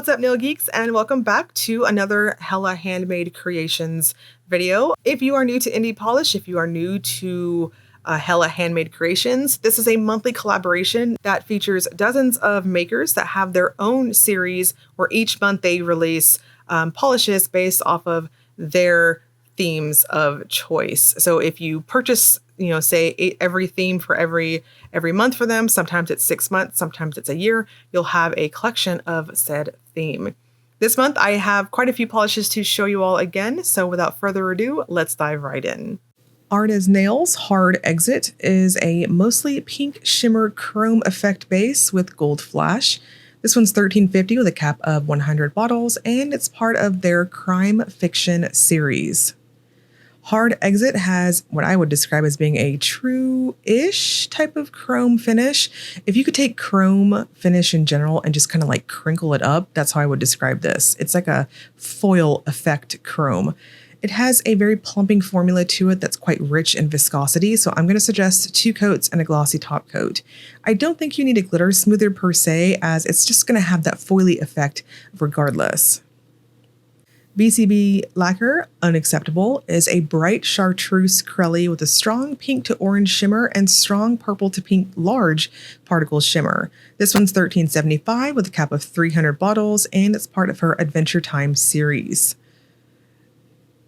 What's up, nail geeks, and welcome back to another Hella Handmade Creations video. If you are new to indie polish, if you are new to Hella Handmade Creations, this is a monthly collaboration that features dozens of makers that have their own series where each month they release polishes based off of their themes of choice. So if you purchase, say every theme for every month for them, sometimes it's 6 months, sometimes it's a year, you'll have a collection of said theme. This month I have quite a few polishes to show you all again, so without further ado, let's dive right in. Art as Nails Hard Exit is a mostly pink shimmer chrome effect base with gold flash. This one's $13.50 with a cap of 100 bottles, and it's part of their crime fiction series. Hard Exit has what I would describe as being a true-ish type of chrome finish. If you could take chrome finish in general and just kind of like crinkle it up, that's how I would describe this. It's like a foil effect chrome. It has a very plumping formula to it that's quite rich in viscosity, so I'm going to suggest 2 coats and a glossy top coat. I don't think you need a glitter smoother per se, as it's just going to have that foily effect regardless. BCB Lacquer Unacceptable is a bright chartreuse crelly with a strong pink to orange shimmer and strong purple to pink large particle shimmer. This one's $13.75 with a cap of 300 bottles, and it's part of her Adventure Time series.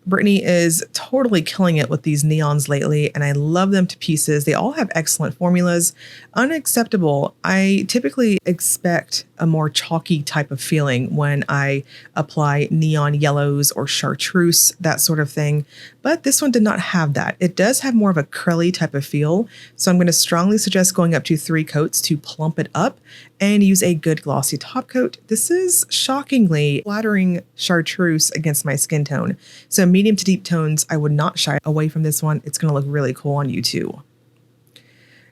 Brittany is totally killing it with these neons lately, and I love them to pieces. They all have excellent formulas. Unacceptable. I typically expect a more chalky type of feeling when I apply neon yellows or chartreuse, that sort of thing. But this one did not have that. It does have more of a curly type of feel, so I'm going to strongly suggest going up to 3 coats to plump it up and use a good glossy top coat. This is shockingly flattering chartreuse against my skin tone. So medium to deep tones, I would not shy away from this one. It's going to look really cool on you too.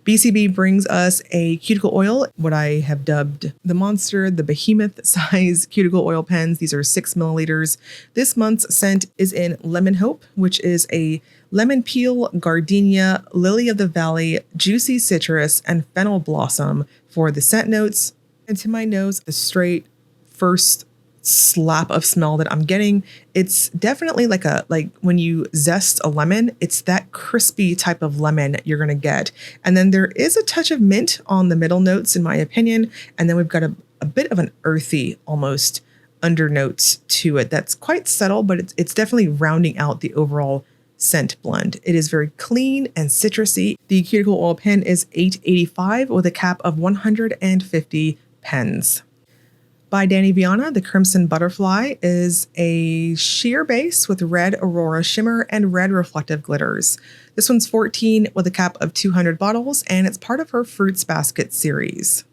BCB brings us a cuticle oil, what I have dubbed the monster, the behemoth size cuticle oil pens. These are 6 milliliters. This month's scent is in Lemon Hope, which is a lemon peel, gardenia, lily of the valley, juicy citrus, and fennel blossom for the scent notes. And to my nose, the straight first slap of smell that I'm getting, it's definitely like when you zest a lemon, it's that crispy type of lemon you're going to get. And then there is a touch of mint on the middle notes, in my opinion. And then we've got a bit of an earthy almost undernotes to it that's quite subtle, but it's definitely rounding out the overall scent blend. It is very clean and citrusy. The cuticle oil pen is $8.85 with a cap of 150 pens. By Dany Vianna, the Crimson Butterfly is a sheer base with red Aurora shimmer and red reflective glitters. This one's $14 with a cap of 200 bottles, and it's part of her Fruits Basket series.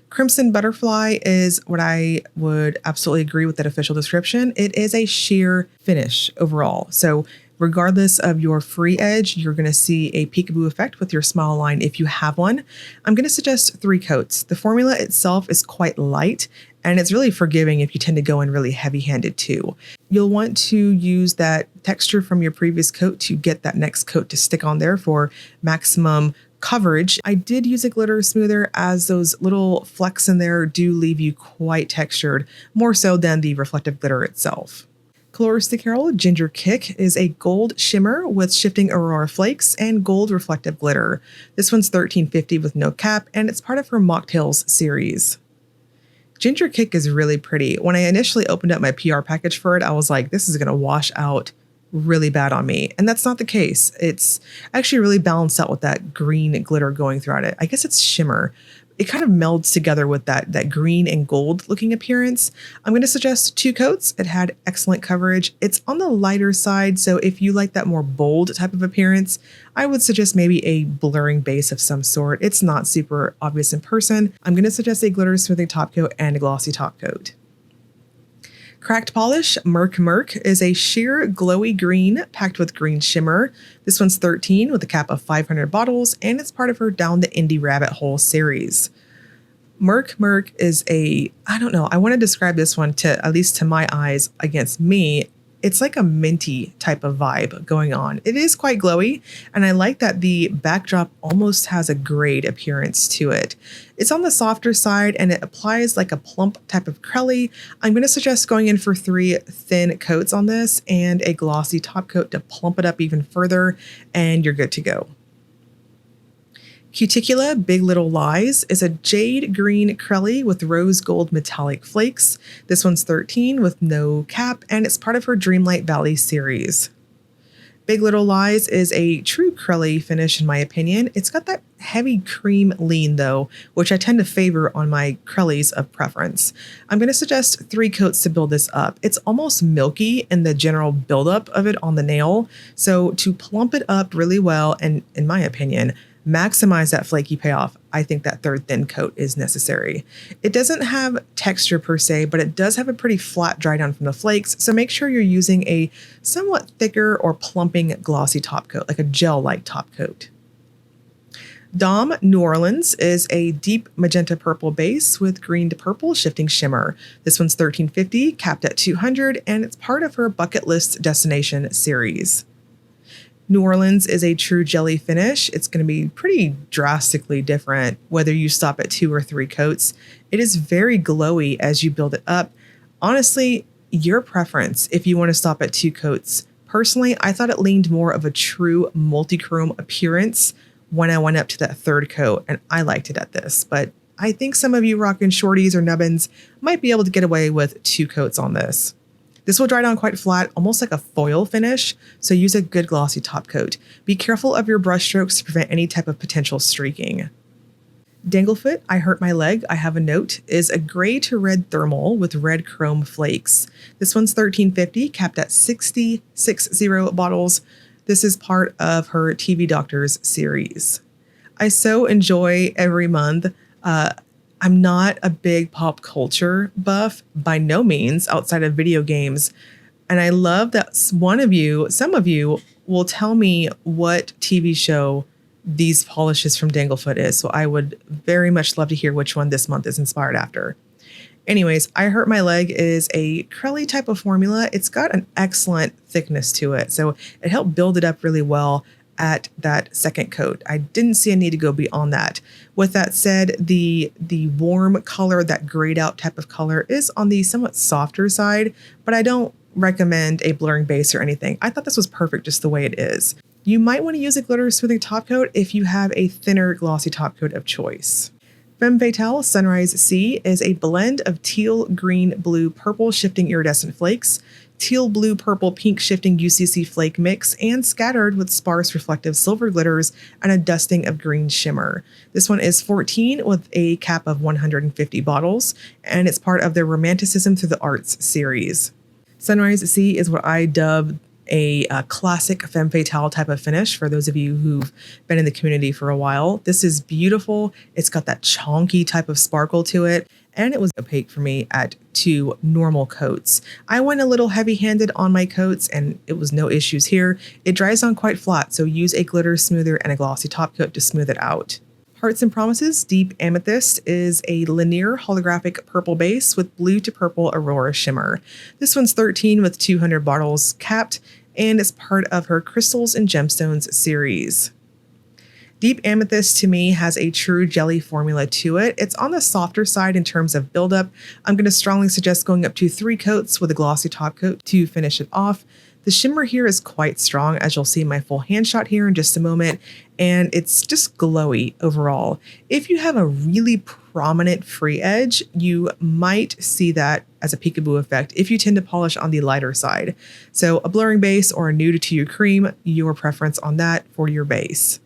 Crimson Butterfly is what I would absolutely agree with that official description. It is a sheer finish overall. So regardless of your free edge, you're going to see a peekaboo effect with your smile line if you have one. I'm going to suggest 3 coats. The formula itself is quite light, and it's really forgiving if you tend to go in really heavy-handed too. You'll want to use that texture from your previous coat to get that next coat to stick on there for maximum coverage. I did use a glitter smoother, as those little flecks in there do leave you quite textured, more so than the reflective glitter itself. Coloristic Carol Ginger Kick is a gold shimmer with shifting aurora flakes and gold reflective glitter. This one's $13.50 with no cap, and it's part of her Mocktails series. Ginger Kick is really pretty. When I initially opened up my PR package for it, I was like, this is going to wash out really bad on me. And that's not the case. It's actually really balanced out with that green glitter going throughout it. I guess it's shimmer. It kind of melds together with that green and gold looking appearance. I'm going to suggest 2 coats. It had excellent coverage. It's on the lighter side, so if you like that more bold type of appearance, I would suggest maybe a blurring base of some sort. It's not super obvious in person. I'm going to suggest a glitter smoothing top coat and a glossy top coat. Cracked Polish Murk is a sheer glowy green packed with green shimmer. This one's $13 with a cap of 500 bottles, and it's part of her Down the Indie Rabbit Hole series. Murk is I don't know, I want to describe this one, to at least to my eyes, against me, It's like a minty type of vibe going on. It is quite glowy, and I like that the backdrop almost has a grayed appearance to it. It's on the softer side and it applies like a plump type of crelly. I'm going to suggest going in for 3 thin coats on this and a glossy top coat to plump it up even further, and you're good to go. Cuticula Big Little Lies is a jade green crelly with rose gold metallic flakes. This one's 13 with no cap, and it's part of her Dreamlight Valley series. Big Little Lies is a true crelly finish in my opinion. It's got that heavy cream lean though, which I tend to favor on my crellies of preference. I'm going to suggest 3 coats to build this up. It's almost milky in the general buildup of it on the nail, so to plump it up really well and, in my opinion, maximize that flaky payoff, I think that 3rd thin coat is necessary. It doesn't have texture per se, but it does have a pretty flat dry down from the flakes, so make sure you're using a somewhat thicker or plumping glossy top coat, like a gel-like top coat. Dom New Orleans is a deep magenta purple base with green to purple shifting shimmer. This one's $13.50, capped at $200, and it's part of her Bucket List Destination series. New Orleans is a true jelly finish. It's going to be pretty drastically different whether you stop at 2 or 3 coats. It is very glowy as you build it up. Honestly, your preference if you want to stop at 2 coats. Personally, I thought it leaned more of a true multi-chrome appearance when I went up to that 3rd coat, and I liked it at this. But I think some of you rocking shorties or nubbins might be able to get away with 2 coats on this. This will dry down quite flat, almost like a foil finish, so use a good glossy top coat. Be careful of your brush strokes to prevent any type of potential streaking. Danglefoot, I Hurt My Leg, I Have a Note, is a gray to red thermal with red chrome flakes. This one's $13.50, capped at 60 bottles. This is part of her TV Doctors series. I so enjoy every month. I'm not a big pop culture buff by no means outside of video games. And I love that some of you will tell me what TV show these polishes from Danglefoot is. So I would very much love to hear which one this month is inspired after. Anyways, I Hurt My Leg is a crelly type of formula. It's got an excellent thickness to it. So it helped build it up really well at that 2nd coat. I didn't see a need to go beyond that. With that said, the warm color, that grayed out type of color, is on the somewhat softer side, but I don't recommend a blurring base or anything. I thought this was perfect just the way it is. You might want to use a glitter smoothing top coat if you have a thinner glossy top coat of choice. Femme Fatale Sunrise Sea is a blend of teal, green, blue, purple shifting iridescent flakes, teal, blue, purple, pink shifting UCC flake mix, and scattered with sparse reflective silver glitters and a dusting of green shimmer. This one is 14 with a cap of 150 bottles, and it's part of their Romanticism Through the Arts series. Sunrise Sea is what I dub a classic femme fatale type of finish for those of you who've been in the community for a while. This is beautiful. It's got that chonky type of sparkle to it, and it was opaque for me at 2 normal coats. I went a little heavy-handed on my coats, and it was no issues here. It dries on quite flat, so use a glitter smoother and a glossy top coat to smooth it out. Hearts and Promises Deep Amethyst is a linear holographic purple base with blue to purple aurora shimmer. This one's 13 with 200 bottles capped, and it's part of her Crystals and Gemstones series. Deep Amethyst to me has a true jelly formula to it. It's on the softer side in terms of buildup. I'm going to strongly suggest going up to 3 coats with a glossy top coat to finish it off. The shimmer here is quite strong, as you'll see in my full hand shot here in just a moment, and it's just glowy overall. If you have a really prominent free edge, you might see that as a peekaboo effect if you tend to polish on the lighter side. So a blurring base or a nude to your cream, your preference on that for your base.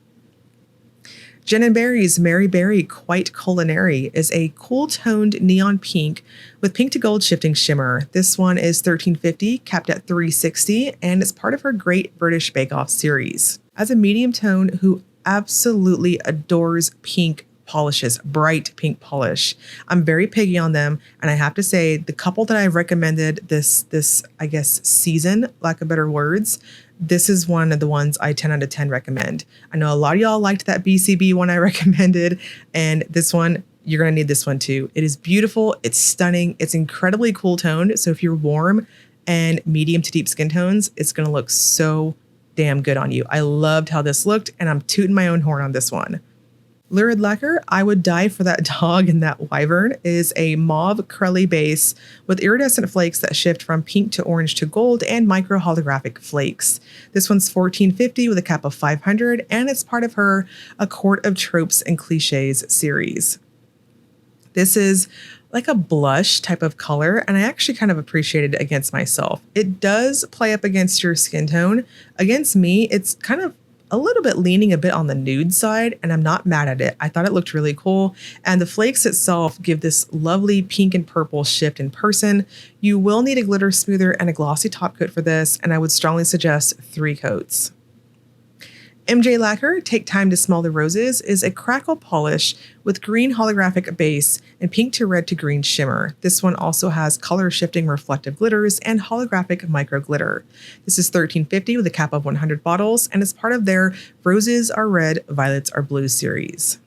Jen & Barry's Mary Berry Quite Culinary is a cool-toned neon pink with pink to gold shifting shimmer. This one is $13.50, capped at $3.60, and it's part of her Great British Bake Off series. As a medium tone who absolutely adores pink polishes, bright pink polish, I'm very picky on them, and I have to say the couple that I've recommended this I guess season, lack of better words, this is one of the ones I 10 out of 10 recommend. I know a lot of y'all liked that BCB one I recommended, and this one, you're going to need this one too. It is beautiful. It's stunning. It's incredibly cool toned. So if you're warm and medium to deep skin tones, it's going to look so damn good on you. I loved how this looked, and I'm tooting my own horn on this one. Lurid Lacquer, I would die for that dog and that wyvern, is a mauve curly base with iridescent flakes that shift from pink to orange to gold and micro holographic flakes. This one's $14.50 with a cap of 500, and it's part of her A Court of Tropes and Cliches series. This is like a blush type of color, and I actually kind of appreciate it against myself. It does play up against your skin tone. Against me, it's kind of a little bit leaning a bit on the nude side, and I'm not mad at it. I thought it looked really cool, and the flakes itself give this lovely pink and purple shift in person. You will need a glitter smoother and a glossy top coat for this, and I would strongly suggest 3 coats. MJ Lacquer, Take Time to Smell the Roses, is a crackle polish with green holographic base and pink to red to green shimmer. This one also has color shifting reflective glitters and holographic micro glitter. This is $13.50 with a cap of 100 bottles, and is part of their Roses Are Red, Violets Are Blue series.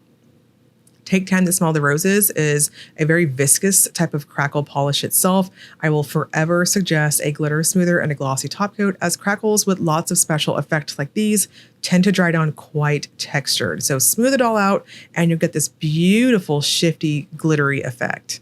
Take Time to Smell the Roses is a very viscous type of crackle polish itself. I will forever suggest a glitter smoother and a glossy top coat, as crackles with lots of special effects like these tend to dry down quite textured. So smooth it all out and you'll get this beautiful shifty glittery effect.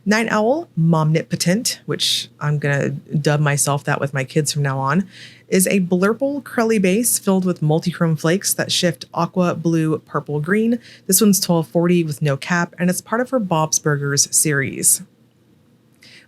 Night Owl Momnipotent, which I'm going to dub myself that with my kids from now on, is a blurple curly base filled with multi-chrome flakes that shift aqua, blue, purple, green. This one's $12.40 with no cap, and it's part of her Bob's Burgers series.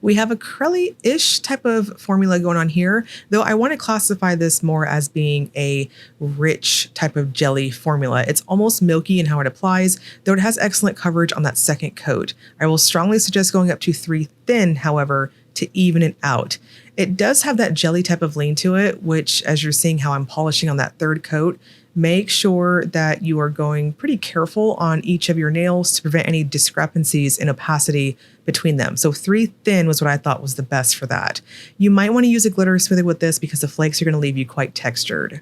We have a curly-ish type of formula going on here, though I want to classify this more as being a rich type of jelly formula. It's almost milky in how it applies, though it has excellent coverage on that second coat. I will strongly suggest going up to 3 thin, however, to even it out. It does have that jelly type of lean to it, which, as you're seeing how I'm polishing on that 3rd coat, make sure that you are going pretty careful on each of your nails to prevent any discrepancies in opacity between them. So 3 thin was what I thought was the best for that. You might want to use a glitter smoother with this because the flakes are going to leave you quite textured.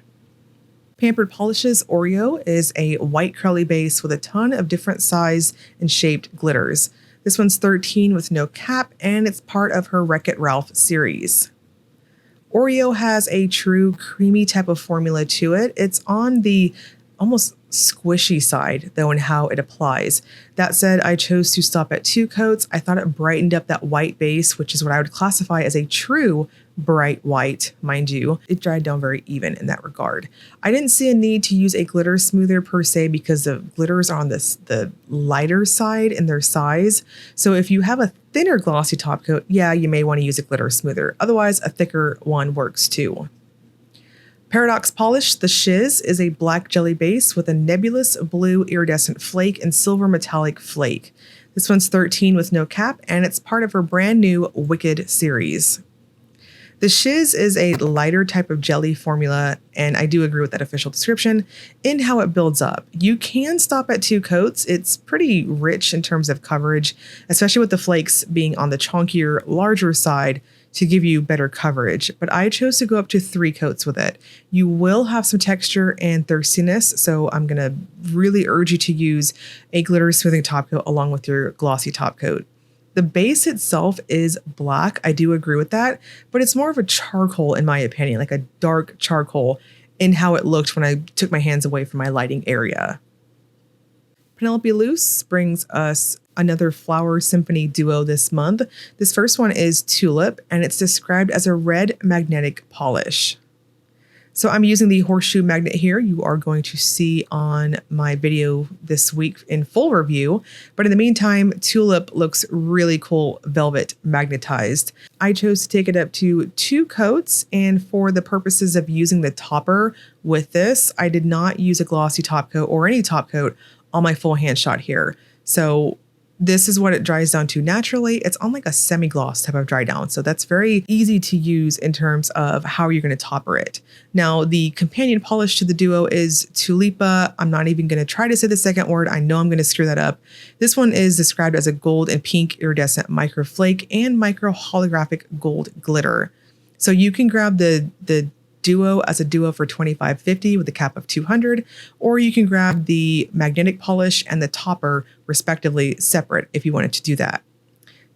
Pampered Polish's Oreeeo is a white curly base with a ton of different size and shaped glitters. This one's $13 with no cap, and it's part of her Wreck-It Ralph series. Oreeeo has a true creamy type of formula to it. It's on the almost squishy side, though, in how it applies. That said, I chose to stop at 2 coats. I thought it brightened up that white base, which is what I would classify as a true bright white, mind you. It dried down very even in that regard. I didn't see a need to use a glitter smoother per se because the glitters are on the lighter side in their size. So if you have a thinner glossy top coat, yeah, you may want to use a glitter smoother. Otherwise, a thicker one works too. Paradox Polish, the Shiz, is a black jelly base with a nebulous blue iridescent flake and silver metallic flake. This one's $13 with no cap, and it's part of her brand new Wicked series. The Shiz is a lighter type of jelly formula, and I do agree with that official description in how it builds up. You can stop at 2 coats. It's pretty rich in terms of coverage, especially with the flakes being on the chunkier, larger side to give you better coverage, but I chose to go up to 3 coats with it. You will have some texture and thirstiness, so I'm going to really urge you to use a glitter smoothing top coat along with your glossy top coat. The base itself is black, I do agree with that, but it's more of a charcoal in my opinion, like a dark charcoal in how it looked when I took my hands away from my lighting area. Penelope Luz brings us another flower symphony duo this month. This first one is Tulip, and it's described as a red magnetic polish. So I'm using the horseshoe magnet here. You are going to see on my video this week in full review. But in the meantime, Tulip looks really cool velvet magnetized. I chose to take it up to 2 coats, and for the purposes of using the topper with this, I did not use a glossy top coat or any top coat on my full hand shot here. So this is what it dries down to naturally. It's on like a semi-gloss type of dry down. So that's very easy to use in terms of how you're going to topper it. Now, the companion polish to the duo is Tulipa. I'm not even going to try to say the second word. I know I'm going to screw that up. This one is described as a gold and pink iridescent micro flake and micro holographic gold glitter. So you can grab the duo as a duo for $25.50 with a cap of 200, or you can grab the magnetic polish and the topper respectively separate if you wanted to do that.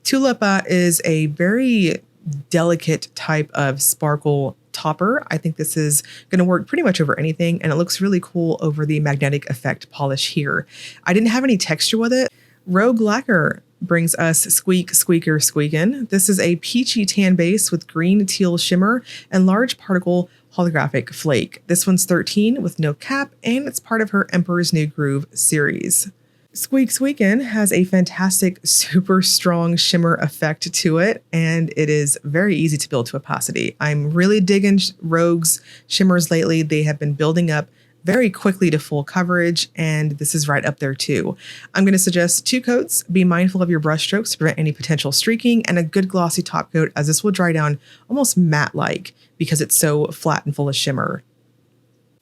Tulipa is a very delicate type of sparkle topper. I think this is going to work pretty much over anything, and it looks really cool over the magnetic effect polish here. I didn't have any texture with it. Rogue Lacquer brings us Squeak, Squeaker, Squeaken. This is a peachy tan base with green teal shimmer and large particle holographic flake. This one's 13 with no cap, and it's part of her Emperor's New Groove series. Squeaken has a fantastic, super strong shimmer effect to it, and it is very easy to build to opacity. I'm really digging Rogue's shimmers lately. They have been building up very quickly to full coverage, and this is right up there too. I'm going to suggest 2 coats. Be mindful of your brush strokes to prevent any potential streaking, and a good glossy top coat, as this will dry down almost matte-like because it's so flat and full of shimmer.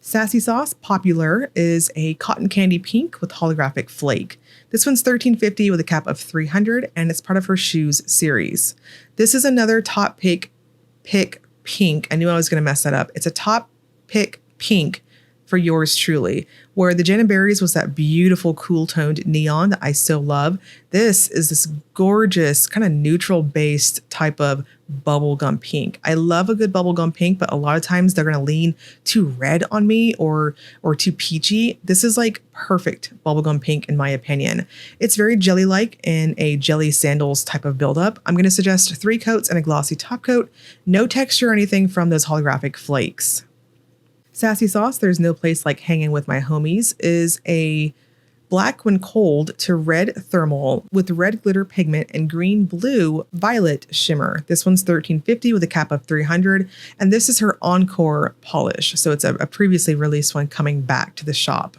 Sassy Sauce Pop.Yew.Lar is a cotton candy pink with holographic flake. This one's $13.50 with a cap of 300, and it's part of her shoes series. This is another top pick pink. I knew I was going to mess that up. It's a top pick pink for yours truly, where the Jen & Berries was that beautiful cool toned neon that I so love. This is this gorgeous kind of neutral based type of bubblegum pink. I love a good bubblegum pink, but a lot of times they're going to lean too red on me or too peachy. This is like perfect bubblegum pink in my opinion. It's very jelly-like in a jelly sandals type of buildup. I'm going to suggest 3 coats and a glossy top coat. No texture or anything from those holographic flakes. Sassy Sauce, There's No Place Like Hanging With My Homies, is a black when cold to red thermal with red glitter pigment and green blue violet shimmer. This one's $13.50 with a cap of 300, and this is her encore polish. So it's a previously released one coming back to the shop.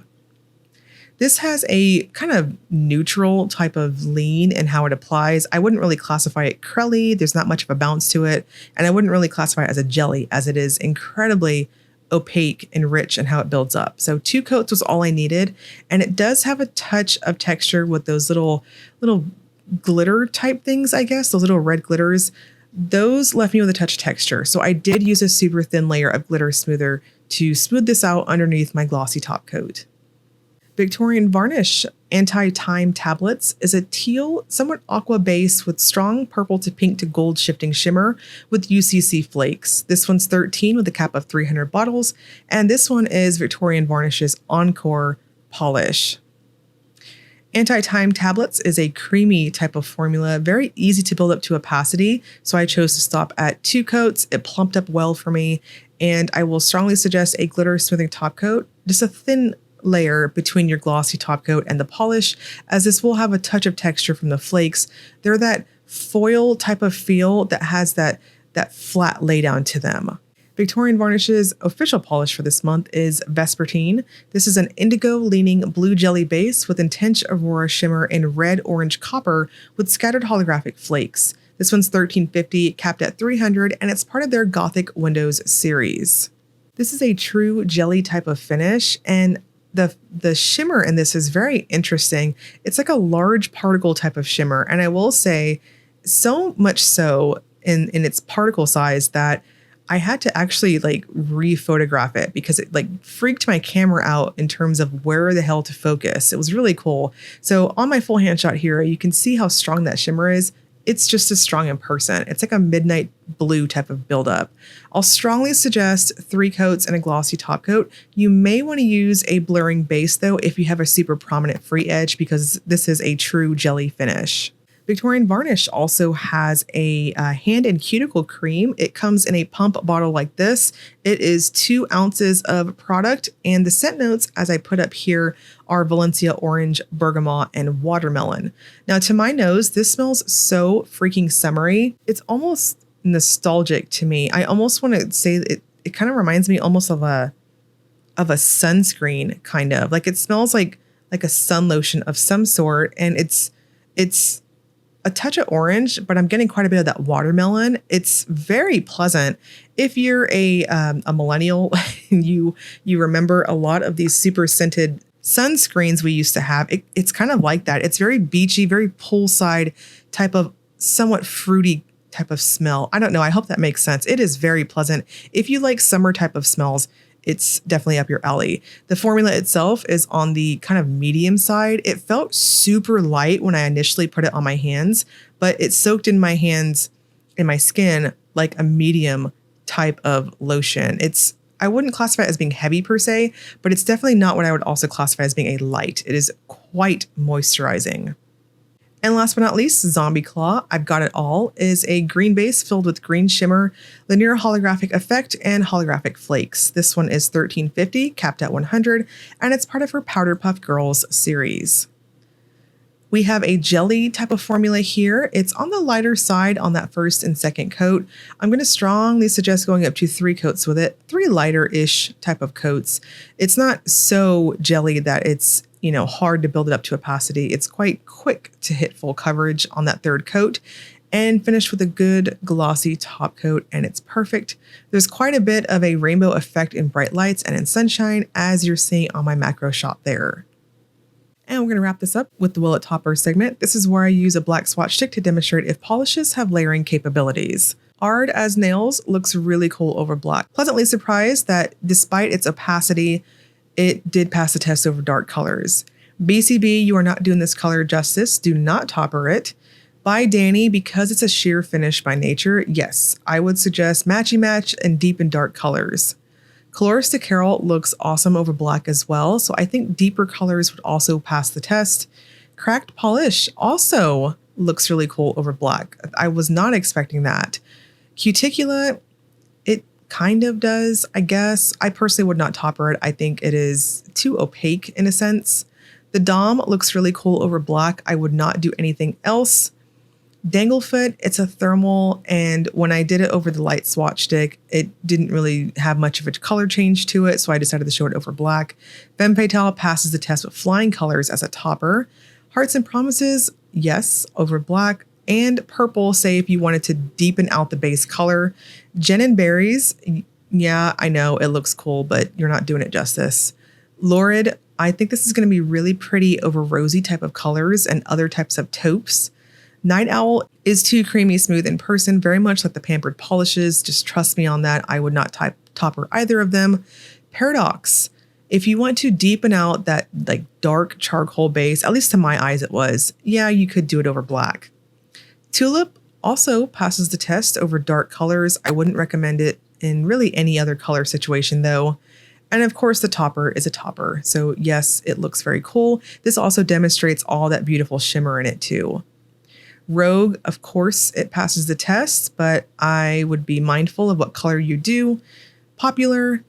This has a kind of neutral type of lean in how it applies. I wouldn't really classify it crelly. There's not much of a bounce to it, and I wouldn't really classify it as a jelly, as it is incredibly opaque and rich in how it builds up. So 2 coats was all I needed, and it does have a touch of texture with those little glitter type things, I guess, those little red glitters. Those left me with a touch of texture, so I did use a super thin layer of glitter smoother to smooth this out underneath my glossy top coat. Victorian Varnish Anti-Time Tablets is a teal, somewhat aqua base with strong purple to pink to gold shifting shimmer with UCC flakes. This one's 13 with a cap of 300 bottles, and this one is Victorian Varnish's Encore polish. Anti-Time Tablets is a creamy type of formula, very easy to build up to opacity, so I chose to stop at 2 coats. It plumped up well for me, and I will strongly suggest a glitter smoothing top coat, just a thin layer between your glossy top coat and the polish, as this will have a touch of texture from the flakes. They're that foil type of feel that has that flat laydown to them. Victorian Varnish's official polish for this month is Vespertine. This is an indigo-leaning blue jelly base with intense Aurora shimmer in red, orange, copper with scattered holographic flakes. This one's $13.50, capped at 300, and it's part of their Gothic Windows series. This is a true jelly type of finish, and the shimmer in this is very interesting. It's like a large particle type of shimmer, and I will say, so much so in its particle size that I had to actually like re-photograph it because it like freaked my camera out in terms of where the hell to focus. It was really cool. So on my full hand shot here, you can see how strong that shimmer is. It's just as strong in person. It's like a midnight blue type of buildup. I'll strongly suggest 3 coats and a glossy top coat. You may want to use a blurring base though if you have a super prominent free edge, because this is a true jelly finish. Victorian Varnish also has a hand and cuticle cream. It comes in a pump bottle like this. It is 2 ounces of product, and the scent notes, as I put up here, are Valencia orange, bergamot, and watermelon. Now, to my nose, this smells so freaking summery. It's almost nostalgic to me. I almost want to say it kind of reminds me almost of a sunscreen, kind of. Like it smells like a sun lotion of some sort, and it's a touch of orange, but I'm getting quite a bit of that watermelon. It's very pleasant. If you're a millennial and you remember a lot of these super scented sunscreens we used to have, it's kind of like that. It's very beachy, very poolside type of somewhat fruity type of smell. I don't know. I hope that makes sense. It is very pleasant. If you like summer type of smells, it's definitely up your alley. The formula itself is on the kind of medium side. It felt super light when I initially put it on my hands, but it soaked in my hands, in my skin like a medium type of lotion. I wouldn't classify it as being heavy per se, but it's definitely not what I would also classify as being a light. It is quite moisturizing. And last but not least, Zombie Claw, I've Got It All, is a green base filled with green shimmer, linear holographic effect, and holographic flakes. This one is $13.50, capped at $100, and it's part of her Powder Puff Girls series. We have a jelly type of formula here. It's on the lighter side on that first and second coat. I'm going to strongly suggest going up to 3 coats with it, 3 lighter-ish type of coats. It's not so jelly that it's, hard to build it up to opacity. It's quite quick to hit full coverage on that 3rd coat and finish with a good glossy top coat, and it's perfect. There's quite a bit of a rainbow effect in bright lights and in sunshine, as you're seeing on my macro shot there. And we're going to wrap this up with the Will It Topper segment. This is where I use a black swatch stick to demonstrate if polishes have layering capabilities. Hard as Nails looks really cool over black. Pleasantly surprised that despite its opacity, it did pass the test over dark colors. BCB, you are not doing this color justice. Do not topper it. By Dany, because it's a sheer finish by nature, yes, I would suggest matchy match and deep and dark colors. Colores de Carol looks awesome over black as well, so I think deeper colors would also pass the test. Cracked Polish also looks really cool over black. I was not expecting that. Cuticula, it kind of does, I guess. I personally would not topper it. I think it is too opaque in a sense. The Dom looks really cool over black. I would not do anything else. Danglefoot, it's a thermal, and when I did it over the light swatch stick, it didn't really have much of a color change to it, so I decided to show it over black. Femme Fatale passes the test with flying colors as a topper. Hearts and Promises, yes, over black. And purple, say if you wanted to deepen out the base color. Gin and Berries, yeah, I know it looks cool, but you're not doing it justice. Lurid, I think this is going to be really pretty over rosy type of colors and other types of taupes. Night Owl is too creamy smooth in person, very much like the Pampered polishes. Just trust me on that. I would not topper either of them. Paradox, if you want to deepen out that like dark charcoal base, at least to my eyes it was, yeah, you could do it over black. Tulip also passes the test over dark colors. I wouldn't recommend it in really any other color situation though. And of course the topper is a topper. So yes, it looks very cool. This also demonstrates all that beautiful shimmer in it too. Rogue, of course, it passes the test, but I would be mindful of what color you do. Pop.Yew.Lar,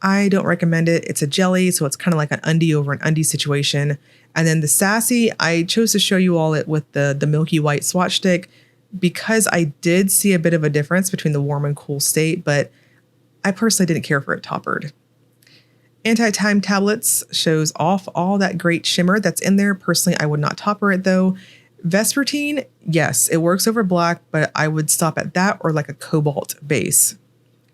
I don't recommend it. It's a jelly, so it's kind of like an undie over an undie situation. And then the Sassy, I chose to show you all it with the milky white swatch stick because I did see a bit of a difference between the warm and cool state, but I personally didn't care for it toppered. Anti-Time Tablets shows off all that great shimmer that's in there. Personally, I would not topper it though. Vespertine, yes, it works over black, but I would stop at that or like a cobalt base.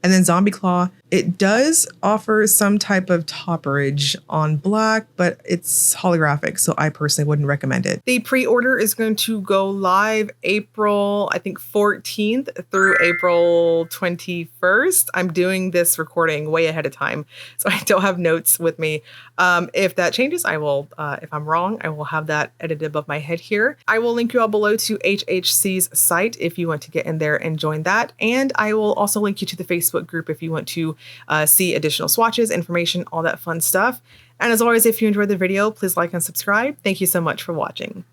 And then Zombie Claw, it does offer some type of topperage on black, but it's holographic, so I personally wouldn't recommend it. The pre-order is going to go live April, I think 14th through April 21st. I'm doing this recording way ahead of time, so I don't have notes with me. If that changes, I will, if I'm wrong, I will have that edited above my head here. I will link you all below to HHC's site if you want to get in there and join that. And I will also link you to the Facebook group if you want to see additional swatches, information, all that fun stuff. And as always, if you enjoyed the video, please like and subscribe. Thank you so much for watching.